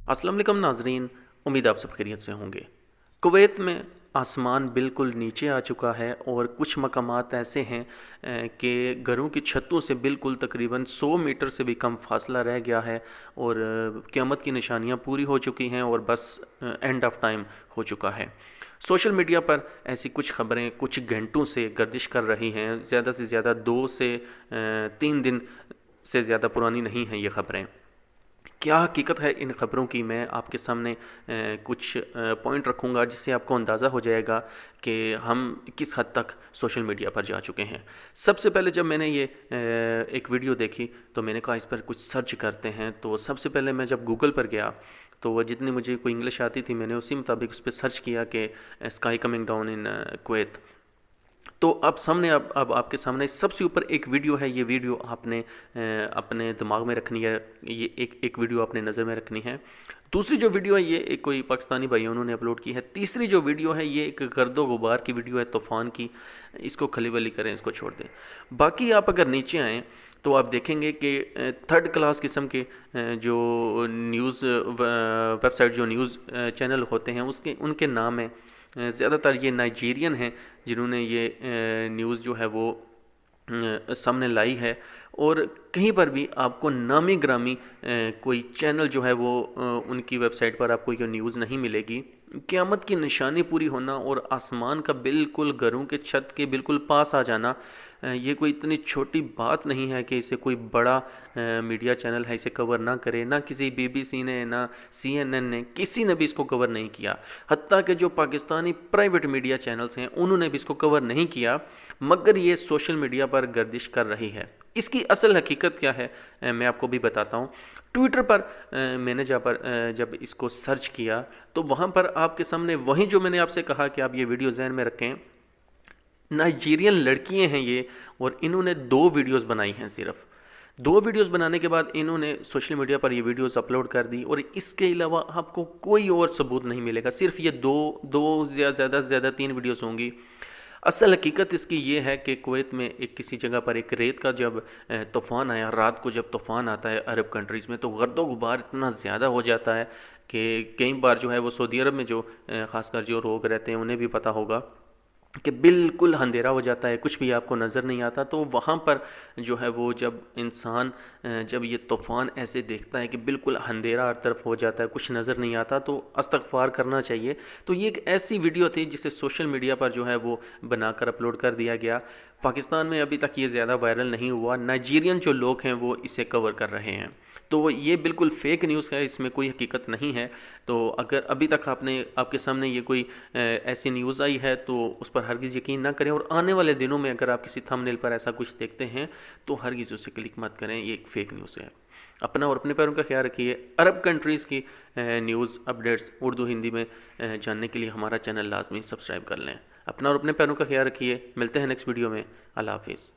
अस्सलाम वालेकुम नाजरीन, उम्मीद आप सब खैरियत से होंगे। कुवैत में आसमान बिल्कुल नीचे आ चुका है और कुछ मकामात ऐसे हैं कि घरों की छतों से बिल्कुल तकरीबन 100 मीटर से भी कम फासला रह गया है और क़यामत की निशानियां पूरी हो चुकी हैं और बस एंड ऑफ टाइम हो चुका है। सोशल मीडिया पर ऐसी कुछ ख़बरें कुछ घंटों से गर्दिश कर रही हैं, ज़्यादा से ज़्यादा 2 से 3 दिन से ज़्यादा पुरानी नहीं हैं ये ख़बरें। क्या हकीकत है इन ख़बरों की, मैं आपके सामने कुछ पॉइंट रखूँगा जिससे आपको अंदाज़ा हो जाएगा कि हम किस हद तक सोशल मीडिया पर जा चुके हैं। सबसे पहले जब मैंने ये एक वीडियो देखी तो मैंने कहा इस पर कुछ सर्च करते हैं। तो सबसे पहले मैं जब गूगल पर गया तो वह जितनी मुझे कोई इंग्लिश आती थी मैंने उसी मुताबिक उस पर सर्च किया कि sky coming down in Kuwait. तो अब सामने अब आपके सामने सबसे ऊपर एक वीडियो है। ये वीडियो आपने अपने दिमाग में रखनी है, ये एक वीडियो आपने नज़र में रखनी है। दूसरी जो वीडियो है ये एक कोई पाकिस्तानी भाई उन्होंने अपलोड की है। तीसरी जो वीडियो है ये एक गर्दो गुबार की वीडियो है, तूफ़ान की। इसको खली वली करें, इसको छोड़ दें। बाकी आप अगर नीचे आएँ तो आप देखेंगे कि थर्ड क्लास किस्म के जो न्यूज़ वेबसाइट जो न्यूज़ चैनल होते हैं उसके उनके नाम हैं। ज़्यादातर ये नाइजीरियन हैं जिन्होंने ये न्यूज़ जो है वो सामने लाई है। और कहीं पर भी आपको नामी ग्रामी कोई चैनल जो है वो उनकी वेबसाइट पर आपको ये न्यूज़ नहीं मिलेगी। क़यामत की निशानी पूरी होना और आसमान का बिल्कुल घरों के छत के बिल्कुल पास आ जाना, ये कोई इतनी छोटी बात नहीं है कि इसे कोई बड़ा मीडिया चैनल है इसे कवर ना करे। ना किसी बीबीसी ने, ना सीएनएन ने, किसी ने भी इसको कवर नहीं किया। हत्ता कि जो पाकिस्तानी प्राइवेट मीडिया चैनल्स हैं उन्होंने भी इसको कवर नहीं किया, मगर ये सोशल मीडिया पर गर्दिश कर रही है। इसकी असल हकीकत क्या है मैं आपको भी बताता हूँ। ट्विटर पर मैंने जब इसको सर्च किया तो वहाँ पर आपके सामने वही जो मैंने आपसे कहा कि आप ये वीडियो ज़हन में रखें, नाइजीरियन लड़कियाँ हैं ये, और इन्होंने 2 वीडियोस बनाई हैं। सिर्फ 2 वीडियोस बनाने के बाद इन्होंने सोशल मीडिया पर ये वीडियोस अपलोड कर दी और इसके अलावा आपको कोई और सबूत नहीं मिलेगा। सिर्फ ये दो ज़्यादा से ज़्यादा 3 वीडियोस होंगी। असल हकीकत इसकी ये है कि कुवैत में एक किसी जगह पर एक रेत का जब तूफ़ान आया, रात को जब तूफ़ान आता है अरब कंट्रीज़ में, तो गर्दो गुबार इतना ज़्यादा हो जाता है कि कई बार जो है वो सऊदी अरब में जो ख़ासकर जो लोग रहते हैं उन्हें भी पता होगा कि बिल्कुल अंधेरा हो जाता है, कुछ भी आपको नज़र नहीं आता। तो वहाँ पर जो है वो जब इंसान जब ये तूफ़ान ऐसे देखता है कि बिल्कुल अंधेरा हर तरफ हो जाता है, कुछ नज़र नहीं आता, तो इस्तग़फ़ार करना चाहिए। तो ये एक ऐसी वीडियो थी जिसे सोशल मीडिया पर जो है वो बनाकर अपलोड कर दिया गया। पाकिस्तान में अभी तक ये ज़्यादा वायरल नहीं हुआ। नाइजीरियन जो लोग हैं वो इसे कवर कर रहे हैं। तो ये बिल्कुल फ़ेक न्यूज़ है, इसमें कोई हकीकत नहीं है। तो अगर अभी तक आपके सामने ये कोई ऐसी न्यूज़ आई है तो उस पर हरगिज़ यकीन ना करें, और आने वाले दिनों में अगर आप किसी थंबनेल पर ऐसा कुछ देखते हैं तो हरगिज़ उसे क्लिक मत करें, ये एक फ़ेक न्यूज़ है। अपना और अपने पैरों का ख्याल रखिए। अरब कंट्रीज़ की न्यूज़ अपडेट्स उर्दू हिंदी में जानने के लिए हमारा चैनल लाजमी सब्सक्राइब कर लें। अपना और अपने पैरों का ख्याल रखिए। मिलते हैं नेक्स्ट वीडियो में। अल्लाह हाफ़िज़।